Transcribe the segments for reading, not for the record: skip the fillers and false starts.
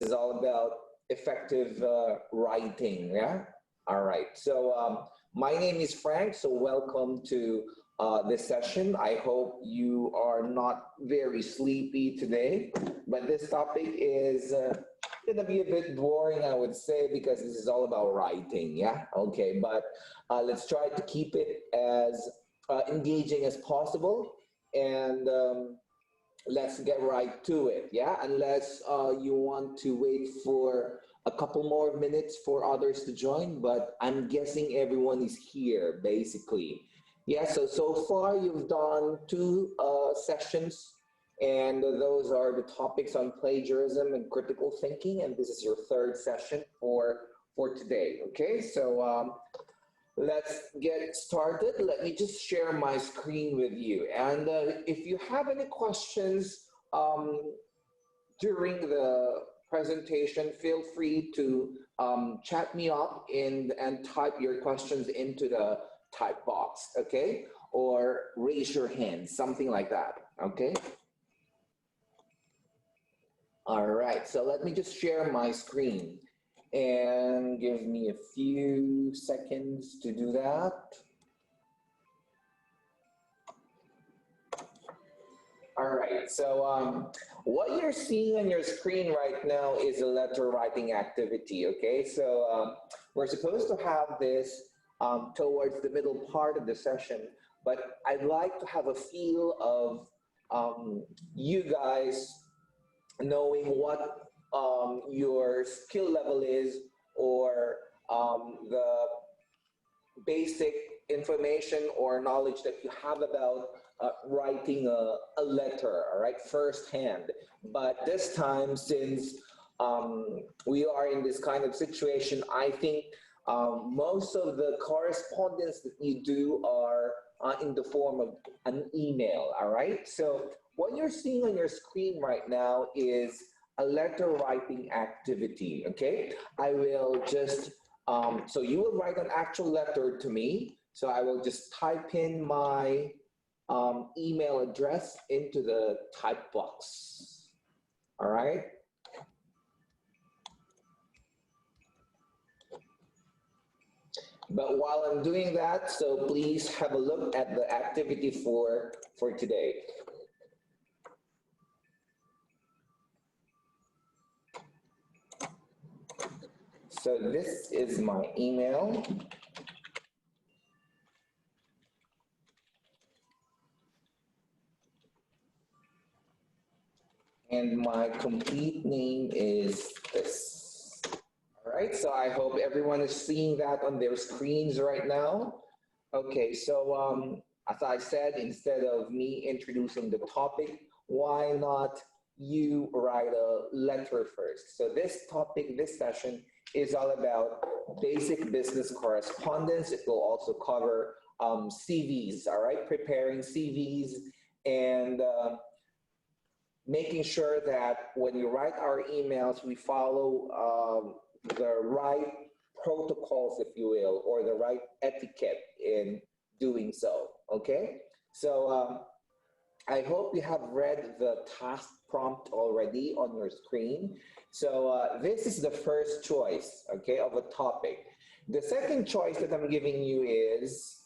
is all about effective writing. Yeah. All right. So my name is Frank. So welcome to this session. I hope you are not very sleepy today, but this topic is going to be a bit boring, I would say, because this is all about writing. Yeah. Okay. But let's try to keep it as engaging as possible. And let's get right to it. Yeah, unless you want to wait for a couple more minutes for others to join, but I'm guessing everyone is here basically. Yeah, so far you've done two sessions, and those are the topics on plagiarism and critical thinking, and this is your third session for today. Okay, so let's get started. Let me just share my screen with you. And if you have any questions um, during the presentation, feel free to chat me up and type your questions into the type box, okay? Or raise your hand, something like that, okay? All right, so let me just share my screen and give me a few seconds to do that. All right, so what you're seeing on your screen right now is a letter writing activity, okay? So we're supposed to have this towards the middle part of the session, but I'd like to have a feel of you guys knowing what your skill level is, or the basic information or knowledge that you have about writing a letter, all right, firsthand. But this time, since we are in this kind of situation, I think most of the correspondence that you do are in the form of an email, all right? So what you're seeing on your screen right now is a letter writing activity, okay? I will just so you will write an actual letter to me. So I will just type in my email address into the type box. All right. But while I'm doing that, so please have a look at the activity for today. So this is my email. And my complete name is this. All right, so I hope everyone is seeing that on their screens right now. Okay, so as I said, instead of me introducing the topic, why not you write a letter first? So this topic, this session is all about basic business correspondence. It will also cover CVs, all right, preparing CVs and making sure that when you write our emails, we follow the right protocols, if you will, or the right etiquette in doing so. Okay, so I hope you have read the task prompt already on your screen. So this is the first choice, okay, of a topic. The second choice that I'm giving you is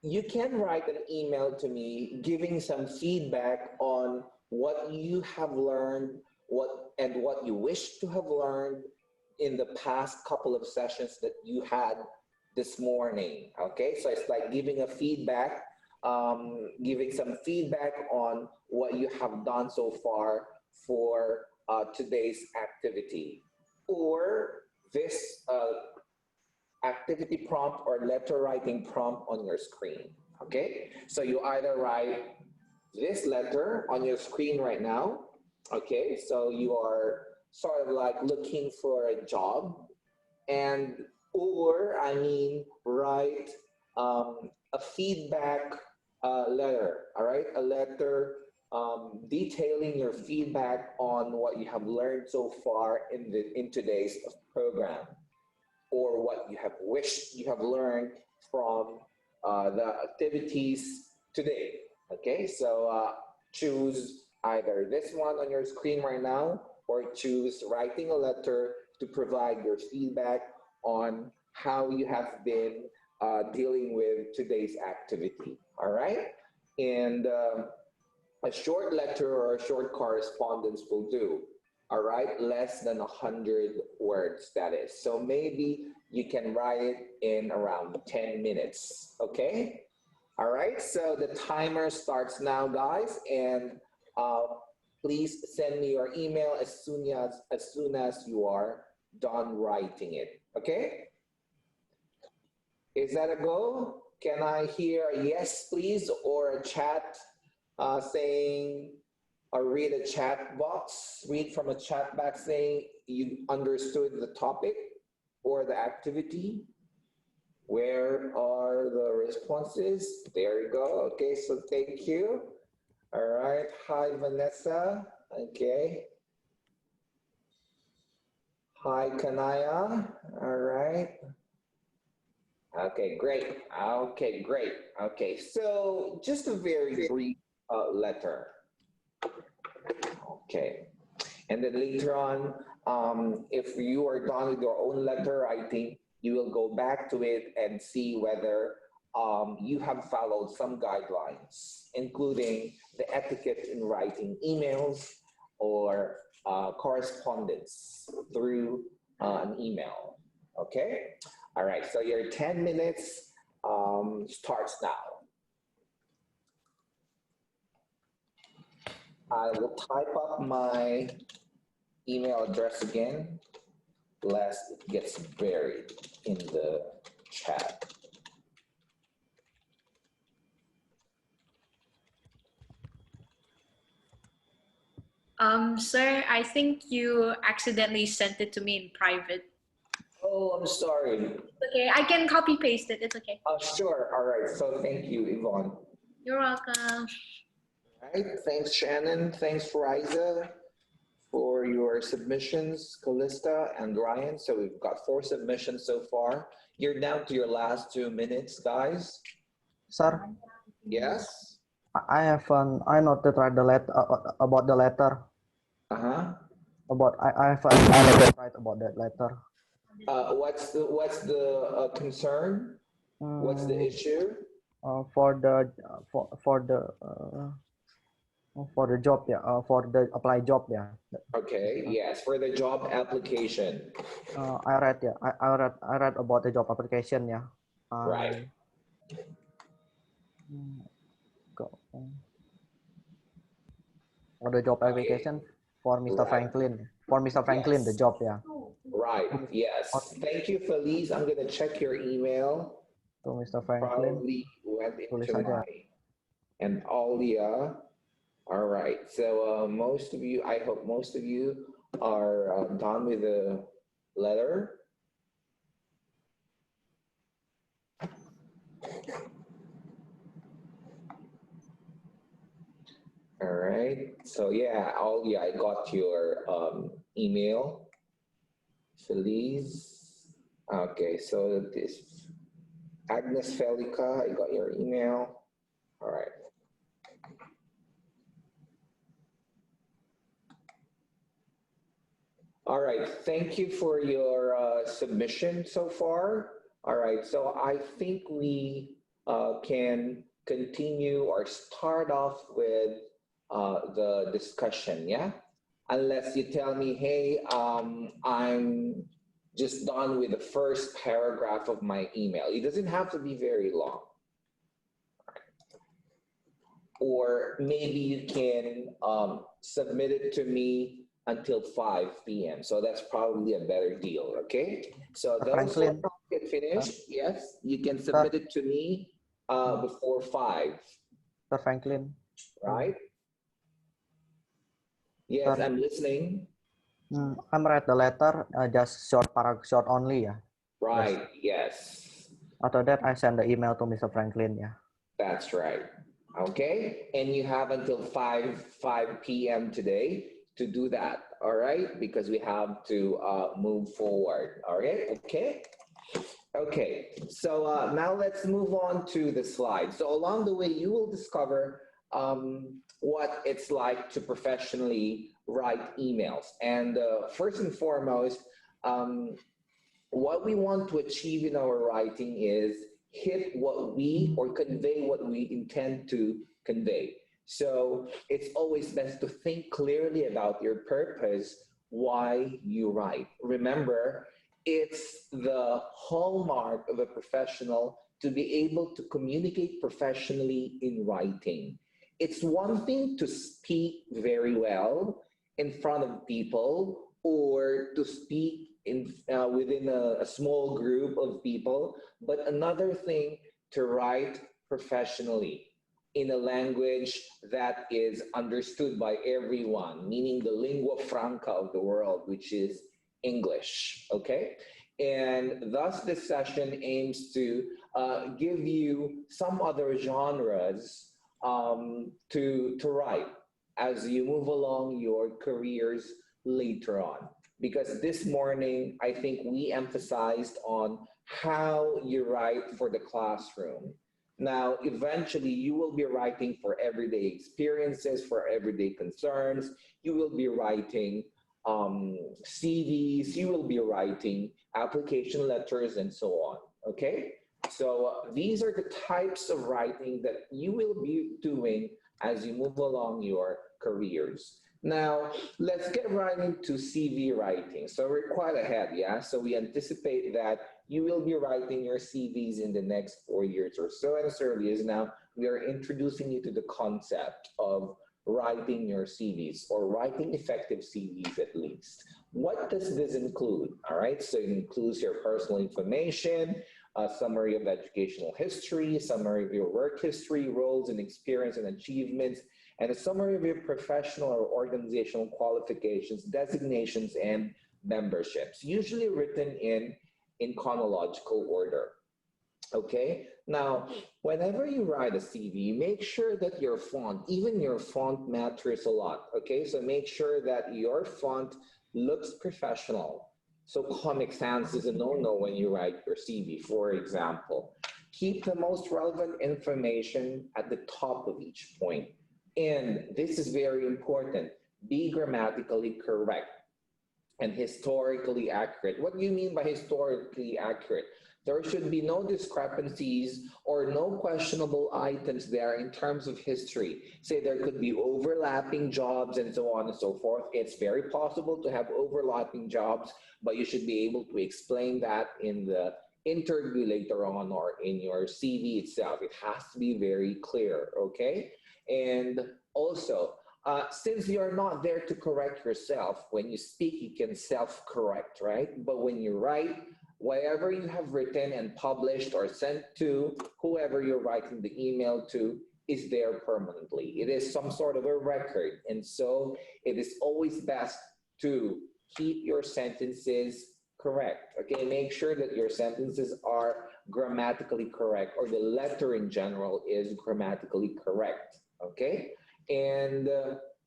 you can write an email to me giving some feedback on what you have learned, what you wish to have learned in the past couple of sessions that you had this morning. Okay, so it's like giving a feedback, giving some feedback on what you have done so far for today's activity, or this activity prompt or letter writing prompt on your screen. Okay, so you either write this letter on your screen right now. Okay, so you are sort of like looking for a job, and or I mean write a feedback letter. All right, a letter detailing your feedback on what you have learned so far in today's program, or what you have wished you have learned from the activities today. Okay, so choose either this one on your screen right now, or choose writing a letter to provide your feedback on how you have been dealing with today's activity. All right? And a short letter or a short correspondence will do. All right? Less than 100 words, that is. So maybe you can write it in around 10 minutes. Okay? All right, so the timer starts now, guys, and uh, please send me your email as soon as you are done writing it. Okay? Is that a go? Can I hear a yes, please, or a chat saying, or read a chat box, read from a chat box saying you understood the topic or the activity? Where are the responses? There you go. Okay, so thank you. All right. Hi, Vanessa. Okay. Hi, Kanaya. All right. Okay, great. Okay, great. Okay, so just a very brief letter. Okay. And then later on, if you are done with your own letter writing, you will go back to it and see whether you have followed some guidelines, including the etiquette in writing emails or correspondence through an email. Okay? All right, so your 10 minutes starts now. I will type up my email address again, lest it gets buried in the chat. Sir, I think you accidentally sent it to me in private. Oh, I'm sorry. Okay, I can copy paste it. It's okay. Sure. All right. So thank you, Yvonne. You're welcome. All right. Thanks, Shannon. Thanks, Riza, for your submissions, Callista and Ryan. So we've got 4 submissions so far. You're down to your last 2 minutes, guys. Sir, Yes? I not to write the letter about the letter. Uh-huh. I have I letter to write about that letter. What's the concern? What's the issue? For the job, yeah. For the apply job, yeah. Okay. Yes, for the job application. I read, yeah. I read about the job application, yeah. Right. For the job application for Mr. Franklin. For Mr. Franklin, Yes. the job, yeah. Right. Yes. Thank you, Felice. I'm gonna check your email. To Mr. Franklin. Probably went into my and Alia. All right. So most of you, I hope most of you are done with the letter. All right. So yeah, Alia, I got your email. Feliz. Okay. So this Agnes Felica, I got your email. All right. All right, thank you for your submission so far. All right, so I think we can continue or start off with the discussion, yeah? Unless you tell me, hey, I'm just done with the first paragraph of my email. It doesn't have to be very long. Or maybe you can submit it to me until 5 p.m. So that's probably a better deal, okay? So those who get finished, yes, you can submit it to me before 5. Sir Franklin. Right? Yes, I'm listening. I'm write the letter, just short paragraph, short only, yeah. Right, yes. After that, I send the email to Mr. Franklin, yeah. That's right. Okay, and you have until 5 p.m. today to do that, all right? Because we have to move forward, all right? Okay? Okay, so now let's move on to the slide. So along the way, you will discover what it's like to professionally write emails. And first and foremost, um, what we want to achieve in our writing is hit what we or convey what we intend to convey. So it's always best to think clearly about your purpose, why you write. Remember, it's the hallmark of a professional to be able to communicate professionally in writing. It's one thing to speak very well in front of people or to speak within a small group of people, but another thing to write professionally in a language that is understood by everyone, meaning the lingua franca of the world, which is English. Okay? And thus, this session aims to give you some other genres to write as you move along your careers later on. Because this morning, I think we emphasized on how you write for the classroom. Now, eventually, you will be writing for everyday experiences, for everyday concerns. You will be writing CVs, you will be writing application letters, and so on. Okay? So, these are the types of writing that you will be doing as you move along your careers. Now, let's get right into CV writing. So we're quite ahead, yeah? So we anticipate that you will be writing your CVs in the next 4 years or so. And as early as now, we are introducing you to the concept of writing your CVs or writing effective CVs at least. What does this include? All right, so it includes your personal information, a summary of educational history, summary of your work history, roles and experience and achievements, and a summary of your professional or organizational qualifications, designations, and memberships, usually written in chronological order. Okay? Now, whenever you write a CV, make sure that your font, even your font matters a lot. Okay? So make sure that your font looks professional. So Comic Sans is a no-no when you write your CV, for example. Keep the most relevant information at the top of each point. And this is very important. Be grammatically correct and historically accurate. What do you mean by historically accurate? There should be no discrepancies or no questionable items there in terms of history. Say there could be overlapping jobs and so on and so forth. It's very possible to have overlapping jobs, but you should be able to explain that in the interview later on or in your CV itself. It has to be very clear, okay? And also, since you're not there to correct yourself, when you speak, you can self-correct, right? But when you write, whatever you have written and published or sent to whoever you're writing the email to is there permanently. It is some sort of a record. And so it is always best to keep your sentences correct. Okay, make sure that your sentences are grammatically correct, or the letter in general is grammatically correct. Okay, and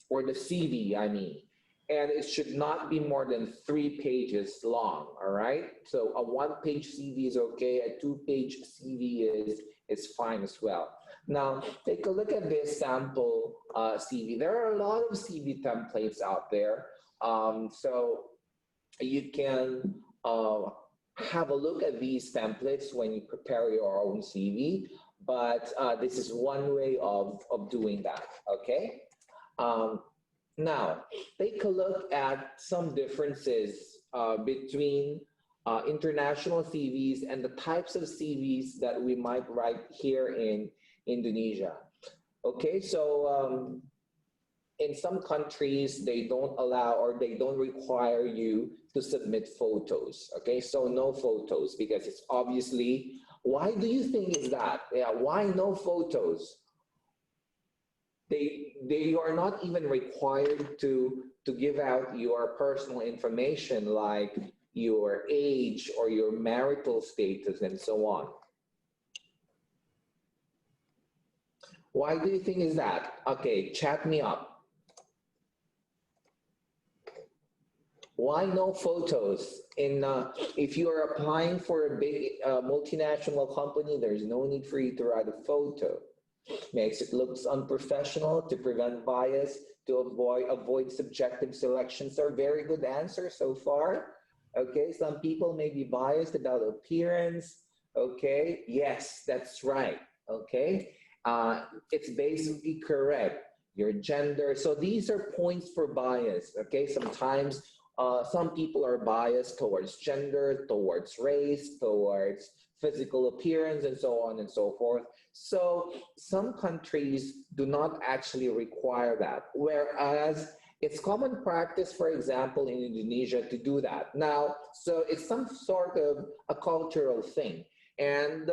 or the CV, I mean, and it should not be more than 3 pages long. All right, so a 1-page CV is okay. A 2-page CV is fine as well. Now, take a look at this sample CV. There are a lot of CV templates out there, so you can have a look at these templates when you prepare your own CV. But this is one way of doing that, okay? Now, take a look at some differences between international CVs and the types of CVs that we might write here in Indonesia. Okay, so in some countries, they don't allow or they don't require you to submit photos, okay? So no photos, because it's obviously, why do you think is that? Yeah, why no photos? They are not even required to give out your personal information like your age or your marital status and so on. Why do you think is that? Okay, chat me up. Why no photos? If you are applying for a big multinational company, there's no need for you to write a photo. makes it looks unprofessional, to prevent bias, to avoid subjective selections are very good answers so far. Okay, some people may be biased about appearance. Okay, yes, that's right. Okay, it's basically correct. Your gender. So these are points for bias. Okay, sometimes some people are biased towards gender, towards race, towards physical appearance, and so on and so forth. So some countries do not actually require that, whereas it's common practice, for example, in Indonesia to do that. Now, so it's some sort of a cultural thing. And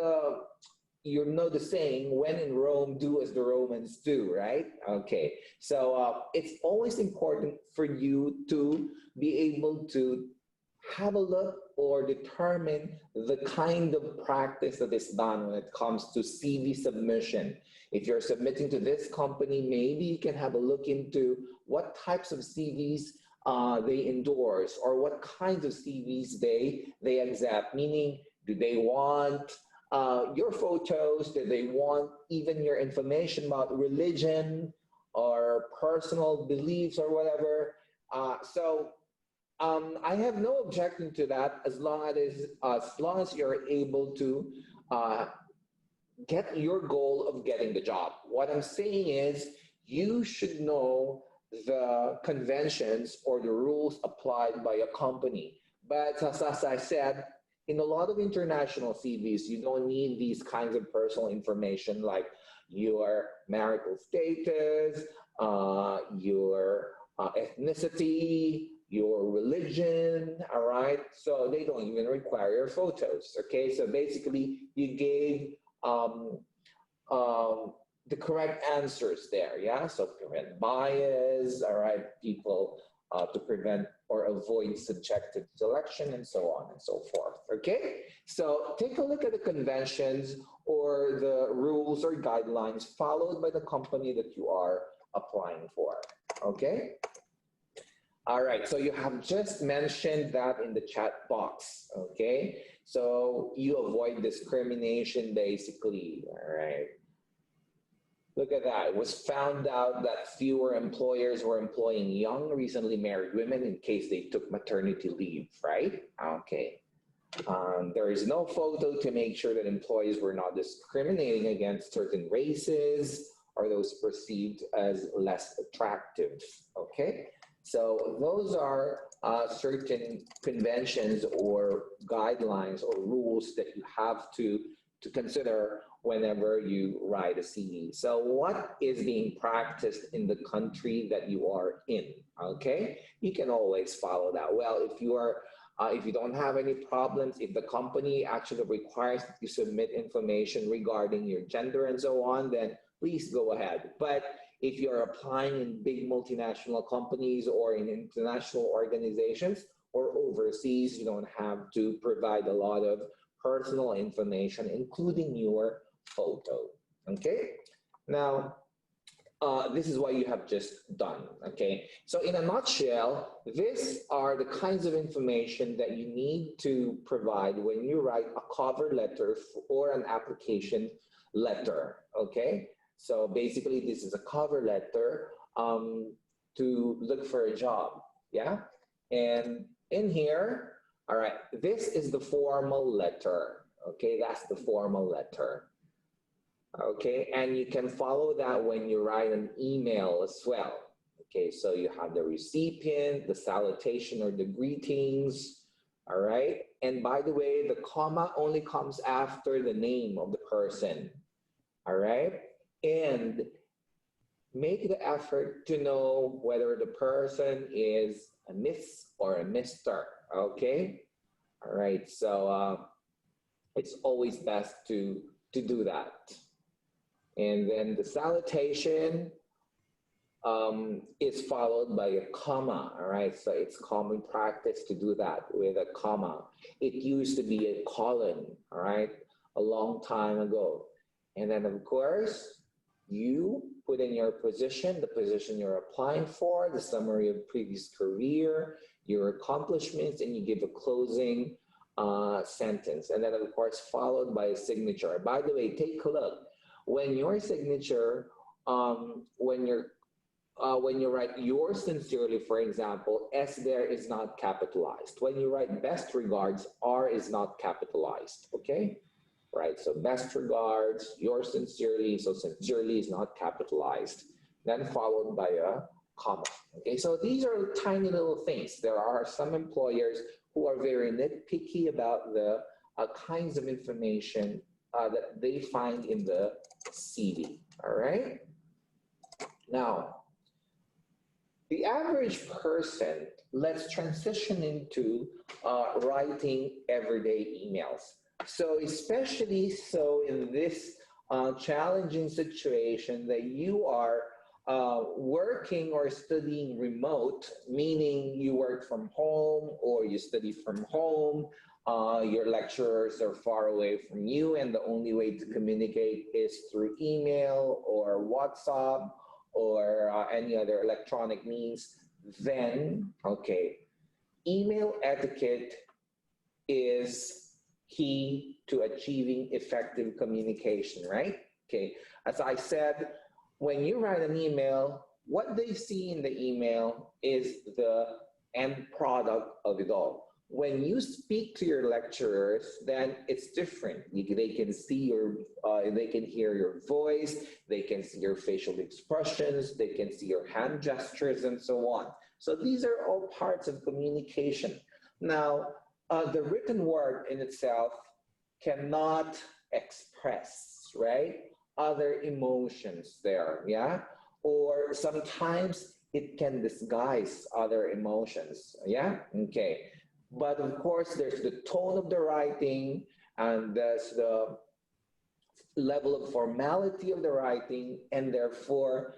you know the saying, when in Rome, do as the Romans do, right? Okay. So it's always important for you to be able to have a look or determine the kind of practice that is done when it comes to CV submission. If you're submitting to this company, maybe you can have a look into what types of CVs they endorse, or what kinds of CVs they accept, meaning do they want your photos, do they want even your information about religion or personal beliefs or whatever. I have no objection to that as long as you're able to uh, get your goal of getting the job. What I'm saying is you should know the conventions or the rules applied by a company. But as I said, in a lot of international CVs, you don't need these kinds of personal information like your marital status, your ethnicity, your religion, all right? So they don't even require your photos, okay? So basically, you gave the correct answers there, yeah? So prevent bias, all right? People to prevent or avoid subjective selection and so on and so forth, okay? So take a look at the conventions or the rules or guidelines followed by the company that you are applying for, okay? All right, so you have just mentioned that in the chat box, okay? So you avoid discrimination basically, all right? Look at that. It was found out that fewer employers were employing young, recently married women in case they took maternity leave, right? Okay. There is no photo to make sure that employees were not discriminating against certain races or those perceived as less attractive, okay? So those are certain conventions or guidelines or rules that you have to consider whenever you write a CV. So what is being practiced in the country that you are in, okay? You can always follow that. Well, if you don't have any problems, if the company actually requires that you submit information regarding your gender and so on, then please go ahead. But if you're applying in big multinational companies or in international organizations or overseas, you don't have to provide a lot of personal information, including your photo, okay? Now, this is what you have just done, okay? So in a nutshell, these are the kinds of information that you need to provide when you write a cover letter or an application letter, okay? So basically, this is a cover letter to look for a job, yeah? And in here, all right, this is the formal letter, okay? That's the formal letter, okay? And you can follow that when you write an email as well, okay? So you have the recipient, the salutation or the greetings, all right? And by the way, the comma only comes after the name of the person, all right? And make the effort to know whether the person is a Miss or a Mr., okay? All right, so it's always best to do that. And then the salutation is followed by a comma, all right? So it's common practice to do that with a comma. It used to be a colon, all right? A long time ago. And then of course, you put in your position, the position you're applying for, the summary of previous career, your accomplishments, and you give a closing sentence. And then of course, followed by a signature. By the way, take a look. when your signature, when you write yours sincerely, for example, S there is not capitalized. When you write best regards, R is not capitalized, okay? Right, so best regards, yours sincerely, so sincerely is not capitalized, then followed by a comma. Okay, so these are tiny little things. There are some employers who are very nitpicky about the kinds of information that they find in the CV, all right? Now, the average person, let's transition into writing everyday emails. So especially so in this challenging situation that you are working or studying remote, meaning you work from home or you study from home, your lecturers are far away from you, and the only way to communicate is through email or WhatsApp or any other electronic means, then, okay, email etiquette is key to achieving effective communication, right? Okay, as I said, when you write an email, what they see in the email is the end product of it all. When you speak to your lecturers, then it's different. They can see they can hear your voice, they can see your facial expressions, they can see your hand gestures, and so on. So these are all parts of communication. Now, the written word in itself cannot express, right, other emotions there, yeah? Or sometimes it can disguise other emotions, yeah? Okay. But of course, there's the tone of the writing, and there's the level of formality of the writing, and therefore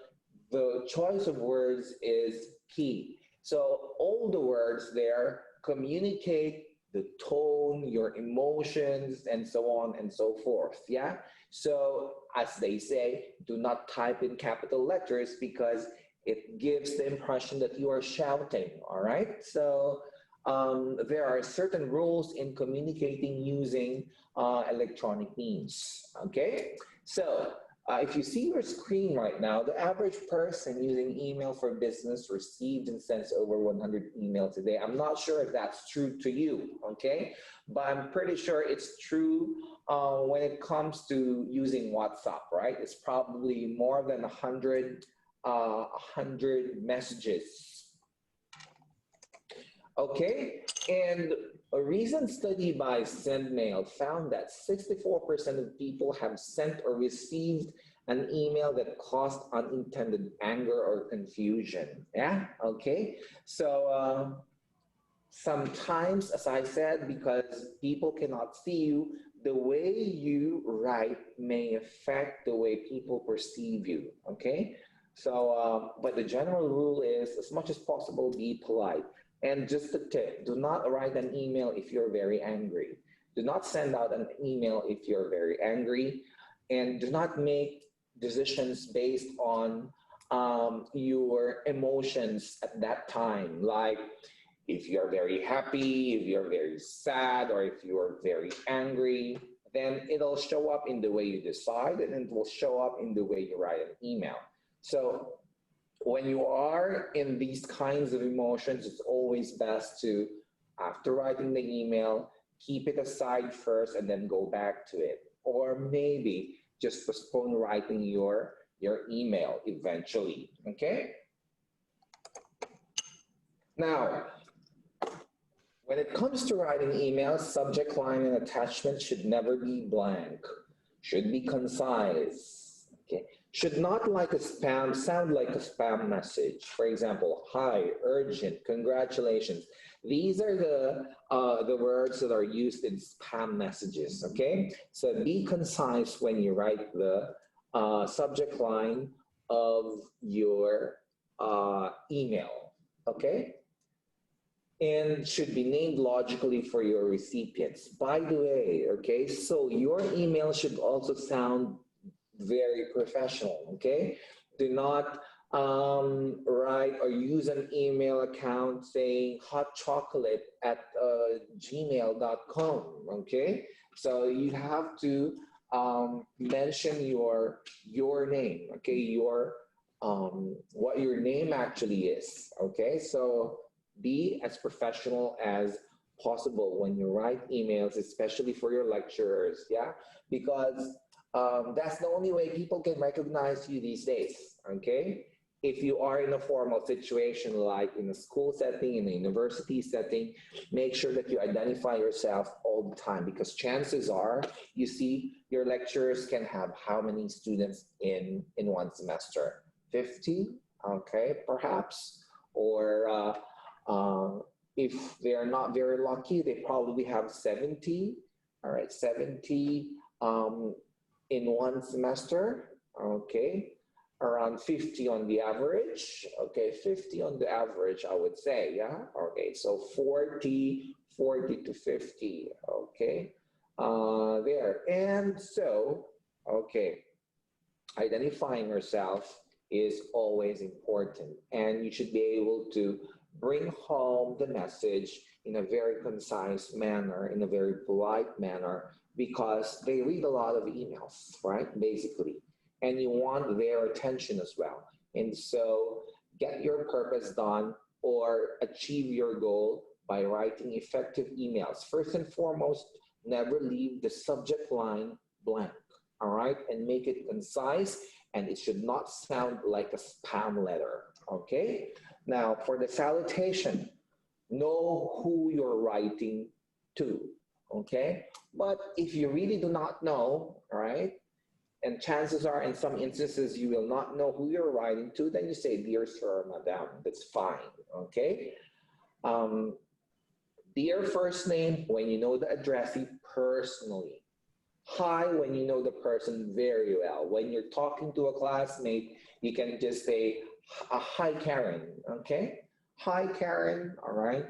the choice of words is key. So all the words there communicate the tone, your emotions, and so on and so forth, yeah? So as they say, do not type in capital letters because it gives the impression that you are shouting, all right? So there are certain rules in communicating using electronic means, okay? So if you see your screen right now, the average person using email for business received and sends over 100 emails a day. I'm not sure if that's true to you, okay? But I'm pretty sure it's true when it comes to using WhatsApp, right? It's probably more than 100 messages. Okay, and a recent study by SendMail found that 64% of people have sent or received an email that caused unintended anger or confusion. Yeah, okay. So sometimes, as I said, because people cannot see you, the way you write may affect the way people perceive you, okay? So, but the general rule is, as much as possible, be polite. And just a tip, do not write an email if you're very angry. Do not send out an email if you're very angry. And do not make decisions based on your emotions at that time. Like if you're very happy, if you're very sad, or if you're very angry, then it'll show up in the way you decide, and it will show up in the way you write an email. So when you are in these kinds of emotions, it's always best to, after writing the email, keep it aside first and then go back to it. Or maybe just postpone writing your email eventually, okay? Now, when it comes to writing emails, subject line and attachment should never be blank, should be concise, okay? Should not sound like a spam message. For example, hi, urgent, congratulations. These are the words that are used in spam messages, okay? So be concise when you write the subject line of your email, okay? And should be named logically for your recipients. By the way, okay, so your email should also sound very professional, okay? Do not write or use an email account saying hotchocolate@gmail.com, okay? So you have to mention your name, okay, what your name actually is, okay? So be as professional as possible when you write emails, especially for your lecturers, yeah? Because that's the only way people can recognize you these days, okay? If you are in a formal situation, like in a school setting, in a university setting, make sure that you identify yourself all the time, because chances are, you see, your lecturers can have how many students in one semester? 50, okay, perhaps, or if they're not very lucky, they probably have 70, all right, 70 in one semester, okay, around 50 on the average, okay, 50 on the average, I would say, yeah, okay, so 40 to 50, okay, there, and so, okay, identifying yourself is always important, and you should be able to bring home the message in a very concise manner, in a very polite manner, because they read a lot of emails, right? Basically, and you want their attention as well. And so get your purpose done or achieve your goal by writing effective emails. First and foremost, never leave the subject line blank, all right? And make it concise, and it should not sound like a spam letter, okay? Now, for the salutation, know who you're writing to, okay? But if you really do not know, right, and chances are in some instances you will not know who you're writing to, then you say, dear sir, madam, that's fine, okay? Dear first name when you know the addressee personally. Hi when you know the person very well. When you're talking to a classmate, you can just say, hi Karen, okay? Hi Karen, all right?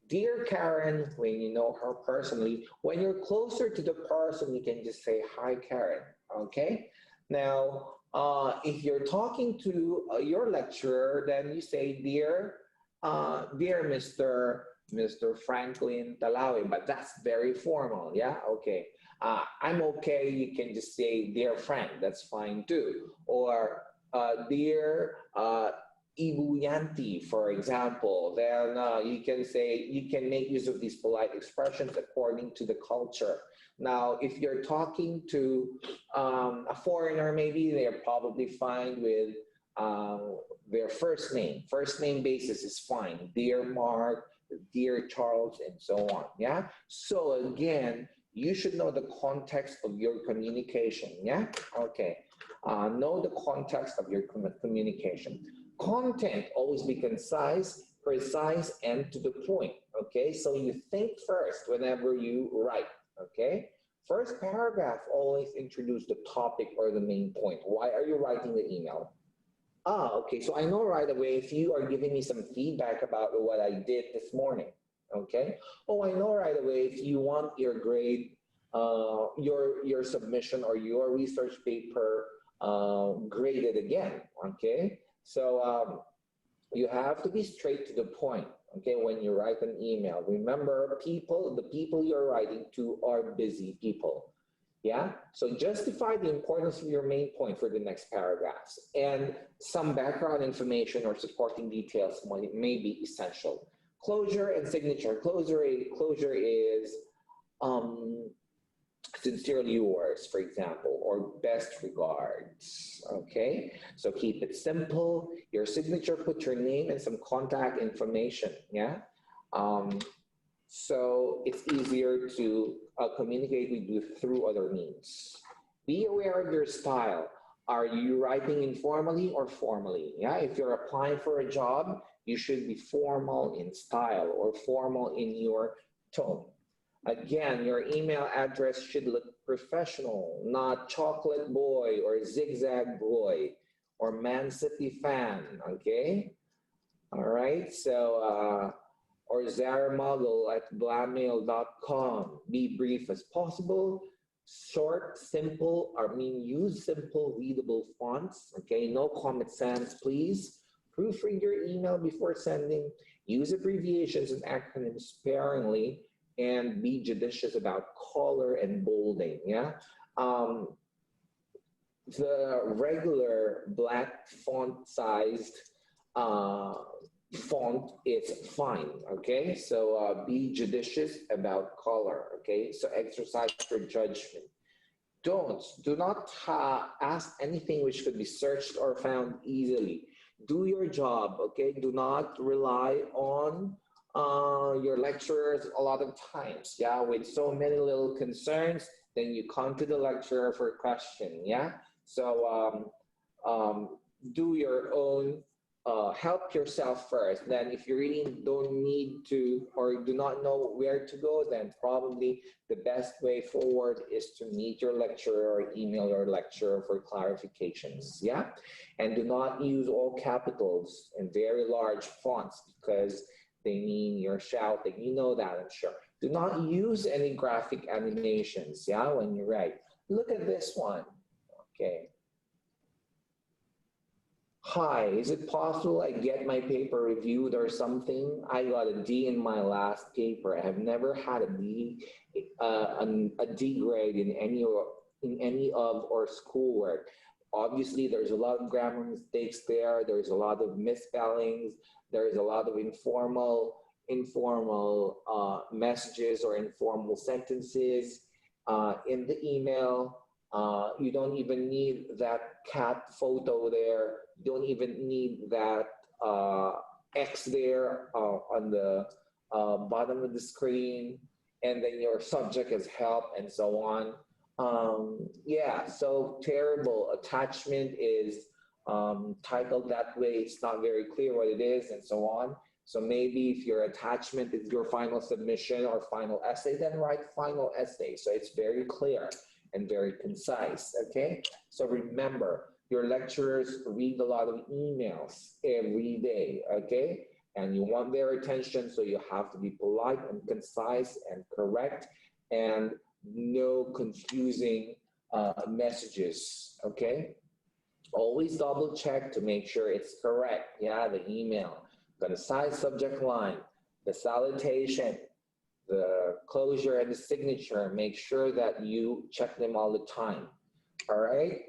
Dear Karen, when you know her personally. When you're closer to the person, you can just say, hi Karen, okay? Now, if you're talking to your lecturer, then you say, dear Mr. Franklin Talawi, but that's very formal, yeah? Okay. I'm okay, you can just say, dear Frank, that's fine too. Or, dear Ibu Yanti, for example, then you can say, you can make use of these polite expressions according to the culture. Now, if you're talking to a foreigner, maybe they're probably fine with their first name. First name basis is fine. Dear Mark, dear Charles, and so on, yeah? So again, you should know the context of your communication, yeah? Okay, know the context of your communication. Content, always be concise, precise, and to the point, okay? So you think first whenever you write, okay? First paragraph, always introduce the topic or the main point. Why are you writing the email? Okay, so I know right away if you are giving me some feedback about what I did this morning, okay? Oh, I know right away if you want your grade, your submission or your research paper graded again, okay? So you have to be straight to the point, okay, when you write an email. Remember, the people you're writing to are busy people, yeah? So justify the importance of your main point for the next paragraphs, and some background information or supporting details may be essential. Closure and signature. Closure is sincerely yours, for example, or best regards, okay? So keep it simple. Your signature, put your name and some contact information, yeah? So it's easier to communicate with you through other means. Be aware of your style. Are you writing informally or formally? Yeah, if you're applying for a job, you should be formal in style or formal in your tone. Again, your email address should look professional, not chocolate boy or zigzag boy or Man City fan, okay? All right, so, or zaramuggle@blackmail.com. Be brief as possible, short, simple, use simple, readable fonts, okay? No Comic Sans, please. Proofread your email before sending. Use abbreviations and acronyms sparingly, and be judicious about color and bolding, yeah? Um, the regular black font sized uh, font is fine, okay? So be judicious about color, okay? So exercise your judgment. Do not ask anything which could be searched or found easily. Do your job, okay? Do not rely on your lecturers a lot of times, yeah? With so many little concerns, then you come to the lecturer for a question, yeah? So do your own, help yourself first. Then if you really don't need to or do not know where to go, then probably the best way forward is to meet your lecturer or email your lecturer for clarifications, yeah? And do not use all capitals and very large fonts because they mean you're shouting. You know that, I'm sure. Do not use any graphic animations, yeah, when you write. Look at this one, okay? Hi, is it possible I get my paper reviewed or something? I got a D in my last paper. I have never had a D grade in any of our schoolwork. Obviously, there's a lot of grammar mistakes there. There's a lot of misspellings. There's a lot of informal messages or informal sentences in the email. You don't even need that cat photo there. You don't even need that X there on the bottom of the screen. And then your subject is help and so on. Yeah, so terrible. Attachment is titled that way. It's not very clear what it is and so on. So maybe if your attachment is your final submission or final essay, then write final essay. So it's very clear and very concise, okay? So remember, your lecturers read a lot of emails every day, okay? And you want their attention, so you have to be polite and concise and correct and no confusing messages, okay? Always double check to make sure it's correct, yeah, the email, the concise subject line, the salutation, the closure and the signature, make sure that you check them all the time, all right?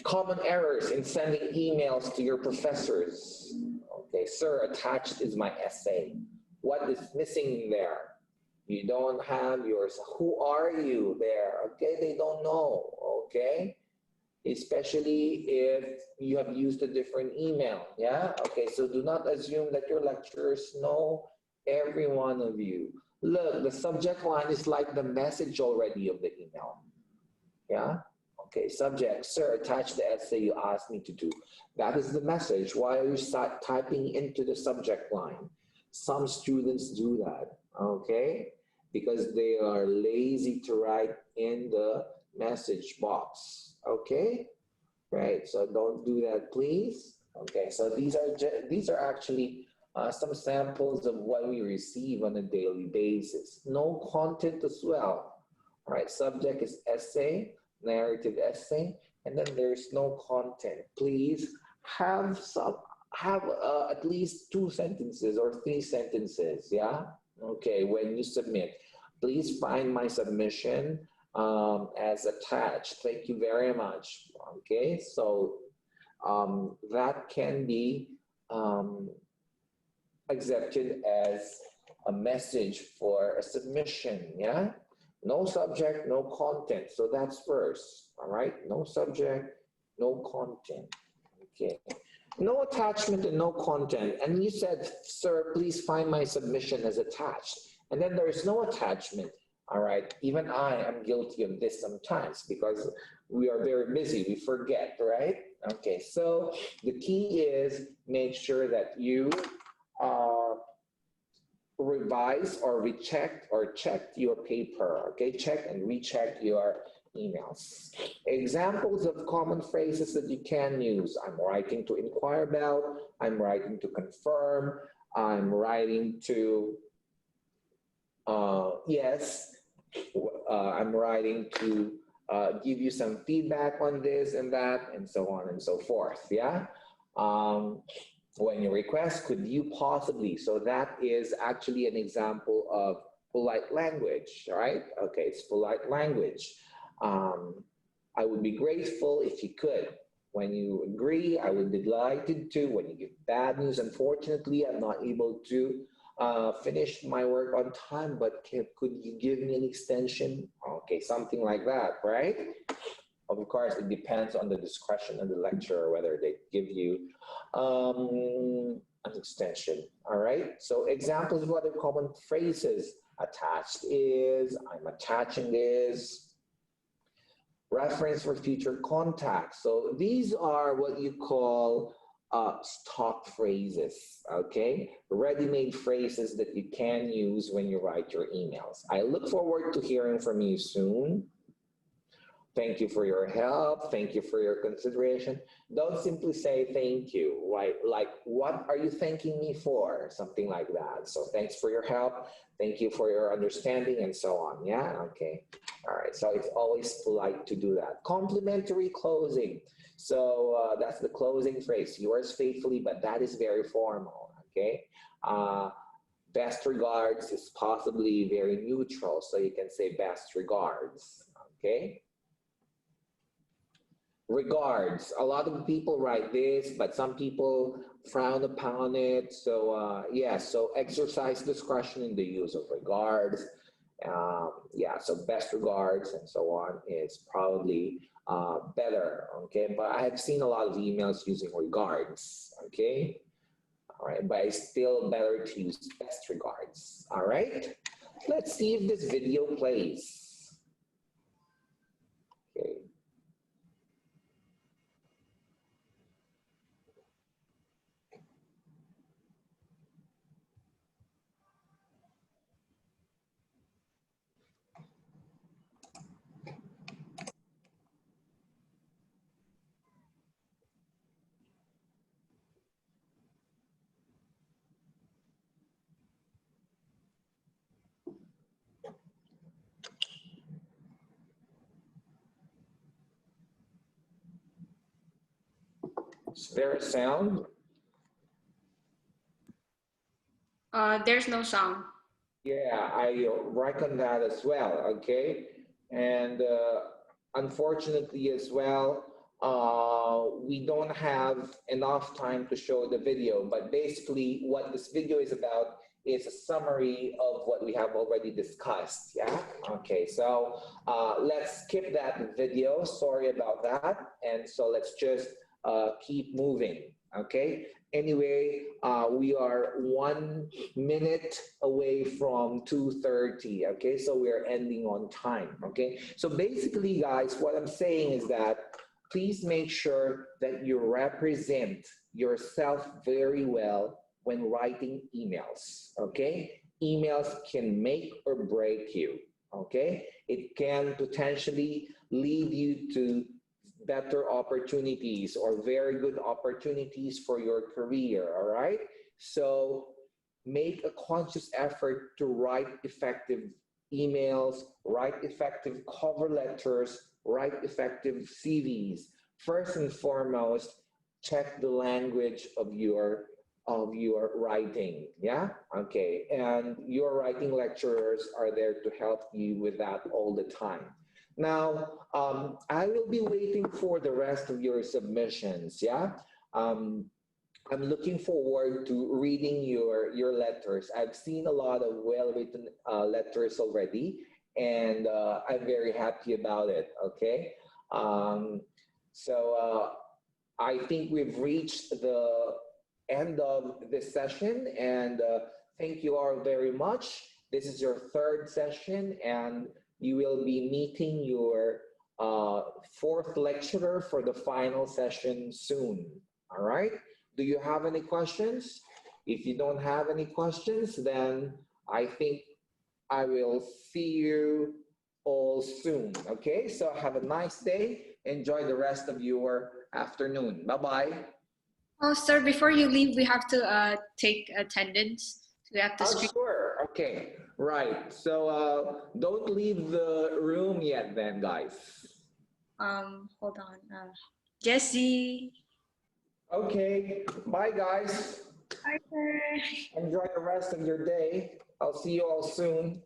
Common errors in sending emails to your professors. Okay, sir, attached is my essay. What is missing there? You don't have yours. Who are you there? Okay, they don't know, okay? Especially if you have used a different email, yeah? Okay, so do not assume that your lecturers know every one of you. Look, the subject line is like the message already of the email, yeah? Okay, subject, sir, attach the essay you asked me to do. That is the message. Why are you typing into the subject line? Some students do that, okay? Because they are lazy to write in the message box, okay? Right, so don't do that, please. Okay, so these are actually some samples of what we receive on a daily basis. No content as well. All right, subject is essay, narrative essay, and then there's no content. Please have at least 2 sentences or 3 sentences, yeah? Okay, when you submit, please find my submission as attached. Thank you very much. Okay, so that can be accepted as a message for a submission, yeah? No subject, no content. So that's first, all right? No subject, no content, okay? No attachment and no content. And you said, sir, please find my submission as attached. And then there is no attachment, all right? Even I am guilty of this sometimes because we are very busy, we forget, right? Okay, so the key is make sure that you revise or recheck or check your paper, okay? Check and recheck your emails. Examples of common phrases that you can use. I'm writing to inquire about, I'm writing to confirm, I'm writing to, yes, I'm writing to give you some feedback on this and that, and so on and so forth, yeah? When you request, could you possibly, so that is actually an example of polite language, right? Okay, it's polite language. I would be grateful if you could. When you agree, I would be delighted to. When you give bad news, unfortunately, I'm not able to finish my work on time, but could you give me an extension? Okay, something like that, right? Of course, it depends on the discretion of the lecturer whether they give you an extension. All right. So examples of other common phrases: attached is, I'm attaching this, reference for future contact. So these are what you call stock phrases, okay? Ready-made phrases that you can use when you write your emails. I look forward to hearing from you soon. Thank you for your help. Thank you for your consideration. Don't simply say thank you, right? Like, what are you thanking me for? Something like that. So thanks for your help. Thank you for your understanding and so on. Yeah, okay. All right, so it's always polite to do that. Complimentary closing. So that's the closing phrase. Yours faithfully, but that is very formal, okay? Best regards is possibly very neutral, so you can say best regards, okay? Regards. A lot of people write this, but some people frown upon it. So yeah, so exercise discretion in the use of regards. Yeah, so best regards and so on is probably better, okay? But I have seen a lot of emails using regards, okay? All right, but it's still better to use best regards, all right? Let's see if this video plays. Okay. Is there a sound? There's no sound. Yeah, I reckon that as well, okay? And unfortunately as well, we don't have enough time to show the video, but basically what this video is about is a summary of what we have already discussed, yeah? Okay, so let's skip that video, sorry about that, and so let's just keep moving, okay? Anyway, we are 1 minute away from 2:30, okay? So we're ending on time, okay? So basically, guys, what I'm saying is that please make sure that you represent yourself very well when writing emails, okay? Emails can make or break you, okay? It can potentially lead you to better opportunities or very good opportunities for your career, all right? So make a conscious effort to write effective emails, write effective cover letters, write effective CVs. First and foremost, check the language of your writing, yeah? Okay, and your writing lecturers are there to help you with that all the time. Now, I will be waiting for the rest of your submissions, yeah? I'm looking forward to reading your letters. I've seen a lot of well-written letters already, and I'm very happy about it, okay? So I think we've reached the end of this session, and thank you all very much. This is your third session, and you will be meeting your fourth lecturer for the final session soon, all right? Do you have any questions? If you don't have any questions, then I think I will see you all soon, okay? So have a nice day. Enjoy the rest of your afternoon. Bye-bye. Oh, sir, before you leave, we have to take attendance. We have to Oh, screen. sure. Okay. Right. So don't leave the room yet then, guys. Hold on. Jesse. Okay. Bye, guys. Hi, sir. Enjoy the rest of your day. I'll see you all soon.